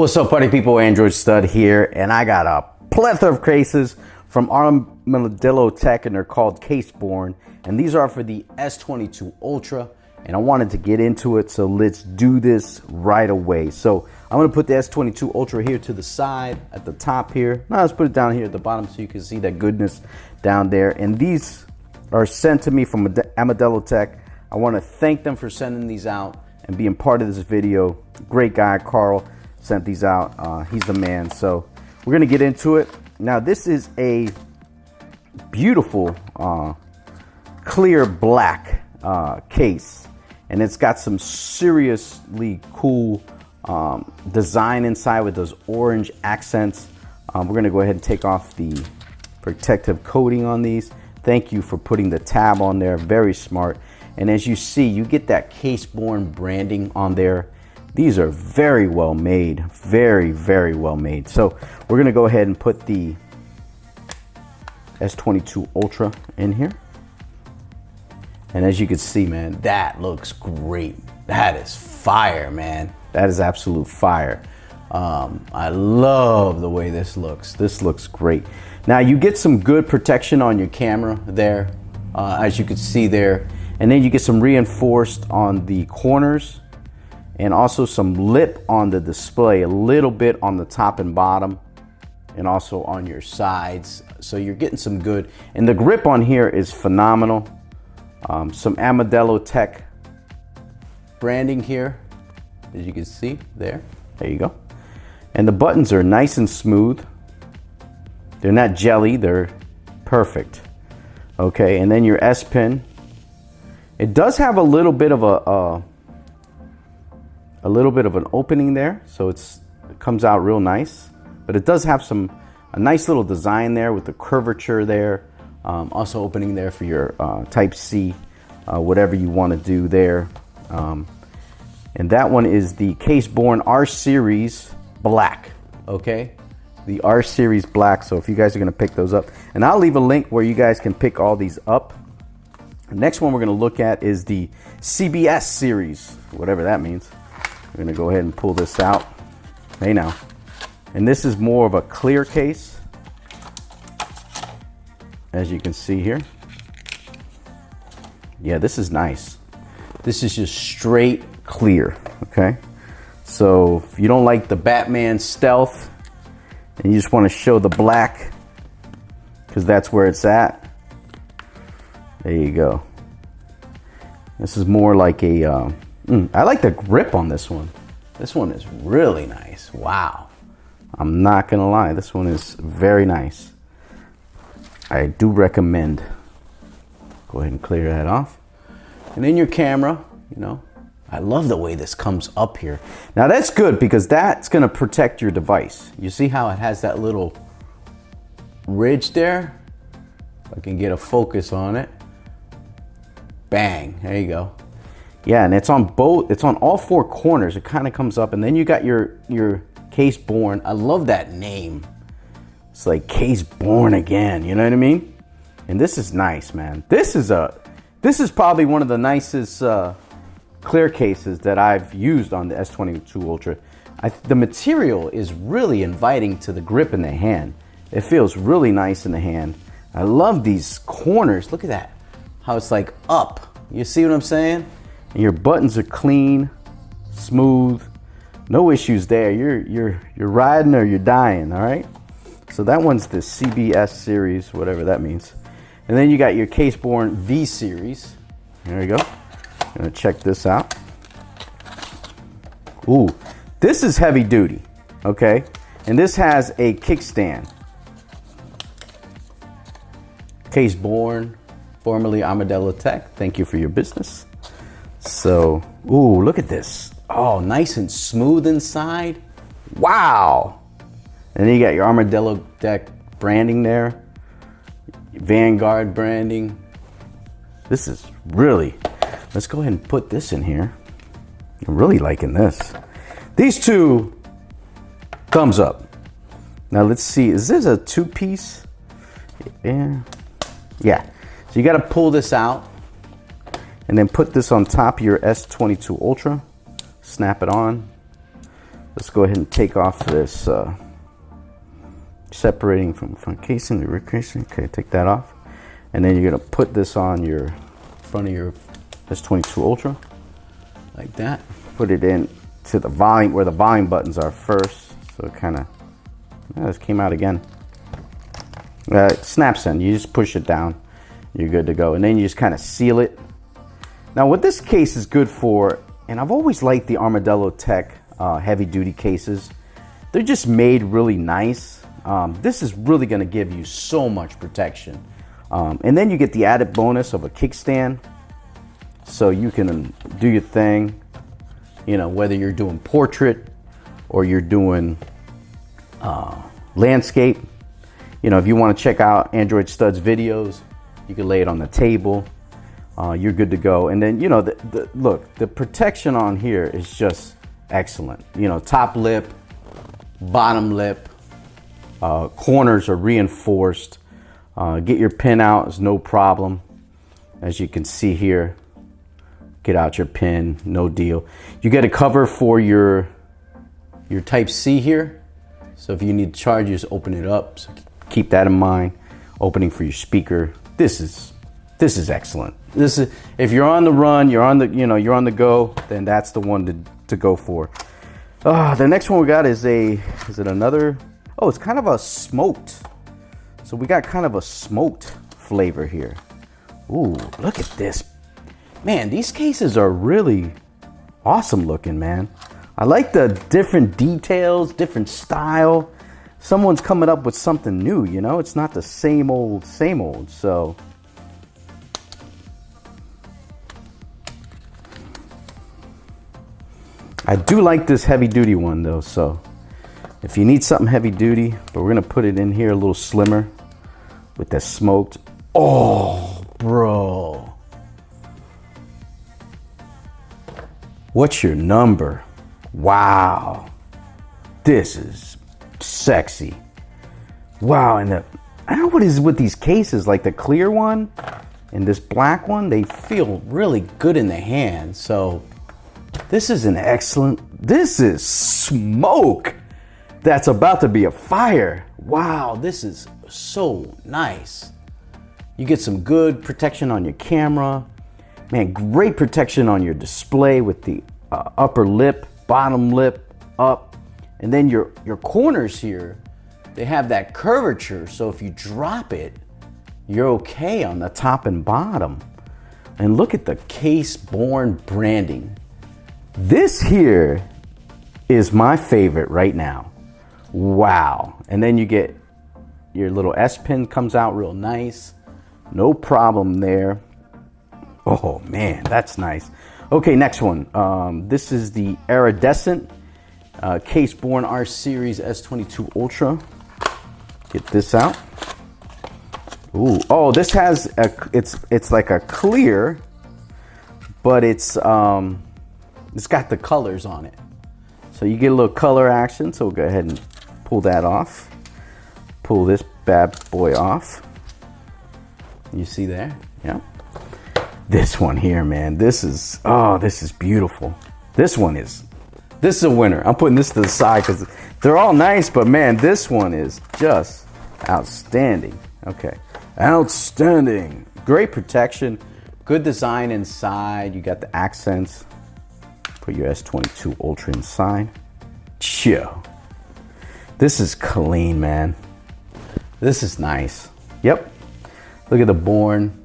What's up, party people? Android Stud here, and I got a plethora of cases from ArmadilloTek, and they're called Caseborn, and these are for the S22 Ultra, and I wanted to get into it, so let's do this right away. So I'm going to put the S22 Ultra here to the side at the top here. Now let's put it down here at the bottom so you can see that goodness down there. And these are sent to me from ArmadilloTek. I want to thank them for sending these out and being part of this video. Great guy, Carl, sent these out. He's the man. So we're gonna get into it. Now this is a beautiful clear black case, and it's got some seriously cool design inside with those orange accents. We're gonna go ahead and take off the protective coating on these. Thank you for putting the tab on there, very smart. And as you see, you get that Caseborn branding on there. These are very well made, very, very well made. So we're gonna go ahead and put the S22 Ultra in here. And as you can see, man, that looks great. That is fire, man. That is absolute fire. I love the way this looks. This looks great. Now you get some good protection on your camera there, as you can see there. And then you get some reinforced on the corners, and also some lip on the display, a little bit on the top and bottom, and also on your sides. So you're getting some good, and the grip on here is phenomenal. Some ArmadilloTek branding here, as you can see there. There you go. And the buttons are nice and smooth. They're not jelly, they're perfect. Okay, and then your S Pen. It does have a little bit of an opening there, so it comes out real nice. But it does have a nice little design there with the curvature there. Also opening there for your Type C, whatever you want to do there. And that one is the Caseborne R Series Black. Okay, the R Series Black. So if you guys are going to pick those up, and I'll leave a link where you guys can pick all these up. The next one we're going to look at is the CBS series, whatever that means. We're going to go ahead and pull this out. Hey now. And this is more of a clear case, as you can see here. Yeah, this is nice. This is just straight clear, okay? So if you don't like the Batman stealth and you just want to show the black, because that's where it's at, there you go. This is more like a, I like the grip on this one. This one is really nice. Wow. I'm not gonna lie, this one is very nice. I do recommend. Go ahead and clear that off. And then your camera, you know, I love the way this comes up here. Now that's good, because that's gonna protect your device. You see how it has that little ridge there? If I can get a focus on it. Bang, there you go. Yeah, and it's on all four corners. It kind of comes up, and then you got your Caseborn. I love that name. It's like Caseborn again, you know what I mean? And this is nice, man. This is probably one of the nicest clear cases that I've used on the S22 Ultra. The material is really inviting to the grip in the hand. It feels really nice in the hand. I love these corners. Look at that. How it's like up. You see what I'm saying? And your buttons are clean, smooth, no issues there. You're riding or you're dying, all right? So that one's the CBS series, whatever that means. And then you got your Caseborn V Series. There you go. I'm gonna check this out. Ooh, this is heavy duty, okay? And this has a kickstand. Caseborn, formerly ArmadilloTek, thank you for your business. So, ooh, look at this. Oh, nice and smooth inside. Wow. And then you got your ArmadilloTek branding there. Vanguard branding. This is really, let's go ahead and put this in here. I'm really liking this. These two, thumbs up. Now let's see, is this a two-piece? Yeah. So you got to pull this out and then put this on top of your S22 Ultra. Snap it on. Let's go ahead and take off this separating from front casing, the rear casing. Okay, take that off. And then you're gonna put this on your front of your S22 Ultra, like that. Put it in to the volume, where the volume buttons are first. So it kind of, this came out again. It snaps in, you just push it down, you're good to go. And then you just kind of seal it. Now what this case is good for, and I've always liked the ArmadilloTek heavy duty cases. They're just made really nice. This is really gonna give you so much protection. And then you get the added bonus of a kickstand. So you can do your thing, you know, whether you're doing portrait or you're doing landscape. You know, if you want to check out Android Studs videos, you can lay it on the table. You're good to go. And then, you know, look, the protection on here is just excellent. You know, top lip, bottom lip, corners are reinforced. Get your pin out is no problem. As you can see here, get out your pin, no deal. You get a cover for your Type C here. So if you need to charge, you just open it up. So keep that in mind. Opening for your speaker. This is excellent. This is, if you're on the run, you're on the go, then that's the one to go for. The next one we got is it's kind of a smoked. So we got kind of a smoked flavor here. Ooh, look at this. Man, these cases are really awesome looking, man. I like the different details, different style. Someone's coming up with something new, you know? It's not the same old, so. I do like this heavy duty one though, so if you need something heavy duty, but we're gonna put it in here a little slimmer with that smoked. Oh, bro. What's your number? Wow. This is sexy. Wow, and I don't know what is with these cases, like the clear one and this black one, they feel really good in the hand. So this is this is smoke that's about to be a fire. Wow, this is so nice. You get some good protection on your camera. Man, great protection on your display with the upper lip, bottom lip, up. And then your corners here, they have that curvature. So if you drop it, you're okay on the top and bottom. And look at the Caseborn branding. This here is my favorite right now. Wow. And then you get your little S pin comes out real nice. No problem there. Oh man, that's nice. Okay, next one. This is the iridescent Caseborne R Series S22 Ultra. Get this out. Ooh, oh, this has it's like a clear, but it's got the colors on it. So you get a little color action. So we'll go ahead and pull that off. Pull this bad boy off. You see there? Yeah. This one here, man. This is beautiful. This is a winner. I'm putting this to the side because they're all nice, but man, this one is just outstanding. Okay. Outstanding. Great protection. Good design inside. You got the accents. Put your S22 Ultra inside. Chill. This is clean, man. This is nice. Yep. Look at the Born.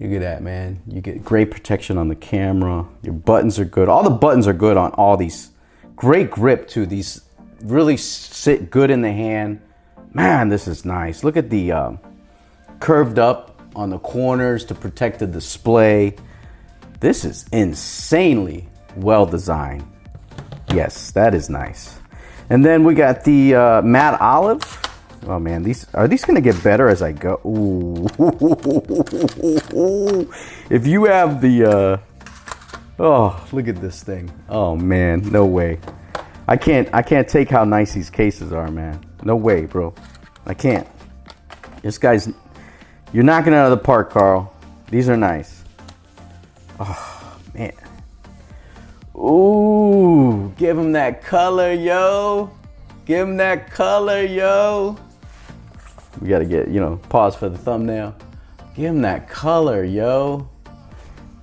Look at that, man. You get great protection on the camera. Your buttons are good. All the buttons are good on all these. Great grip too. These really sit good in the hand. Man, this is nice. Look at the curved up on the corners to protect the display. This is insanely well designed. Yes, that is nice. And then we got the matte olive. Oh man, are these gonna get better as I go? Ooh. If you have the oh, look at this thing. Oh man, no way. I can't take how nice these cases are, man. No way, bro. I can't. This guy's, you're knocking it out of the park, Carl. These are nice. Oh man. Ooh, give him that color, yo. Give him that color, yo. We gotta get, pause for the thumbnail. Give him that color, yo.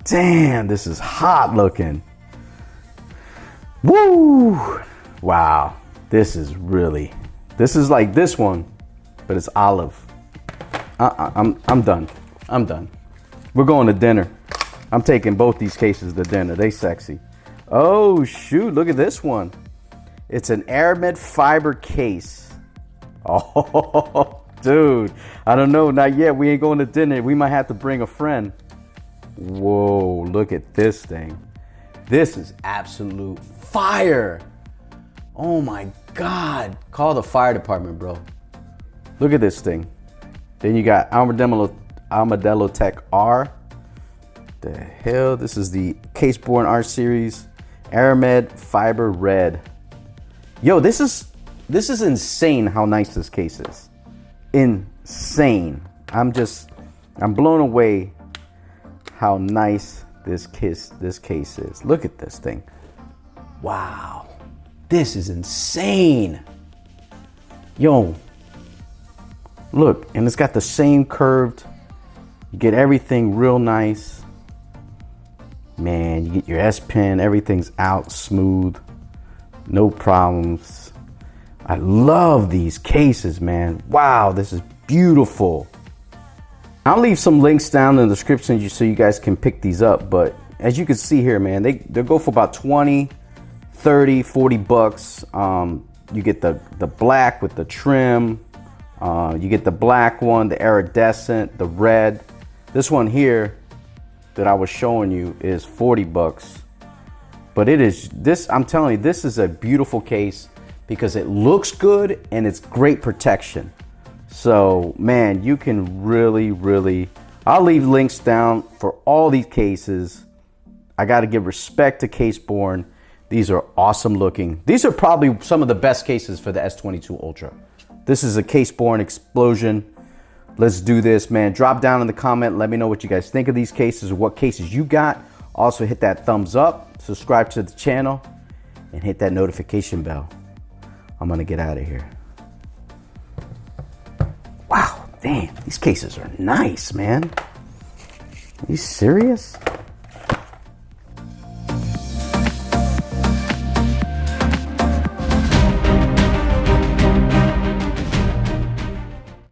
Damn, this is hot looking. Woo! Wow, this is like this one, but it's olive. I'm done. I'm done. We're going to dinner. I'm taking both these cases to dinner. They sexy. Oh shoot, look at this one. It's an Aramid fiber case. Oh, dude. I don't know, not yet. We ain't going to dinner. We might have to bring a friend. Whoa, look at this thing. This is absolute fire. Oh my God. Call the fire department, bro. Look at this thing. Then you got ArmadilloTek R. The hell? This is the Caseborne R Series Aramid Fiber Red. Yo, this is insane how nice this case is. Insane. I'm blown away how nice this case is. Look at this thing. Wow. This is insane. Yo. Look, and it's got the same curved. You get everything real nice. Man, you get your S Pen, everything's out smooth. No problems. I love these cases, man. Wow, this is beautiful. I'll leave some links down in the description so you guys can pick these up. But as you can see here, man, they go for about 20, 30, 40 bucks. You get the black with the trim. You get the black one, the iridescent, the red. This one here that I was showing you is 40 bucks. But I'm telling you, this is a beautiful case because it looks good and it's great protection. So, man, you can really, I'll leave links down for all these cases. I got to give respect to Caseborn. These are awesome looking. These are probably some of the best cases for the S22 Ultra. This is a Caseborn explosion. Let's do this, man. Drop down in the comment. Let me know what you guys think of these cases or what cases you got. Also, hit that thumbs up, subscribe to the channel, and hit that notification bell. I'm going to get out of here. Wow, damn, these cases are nice, man. Are you serious?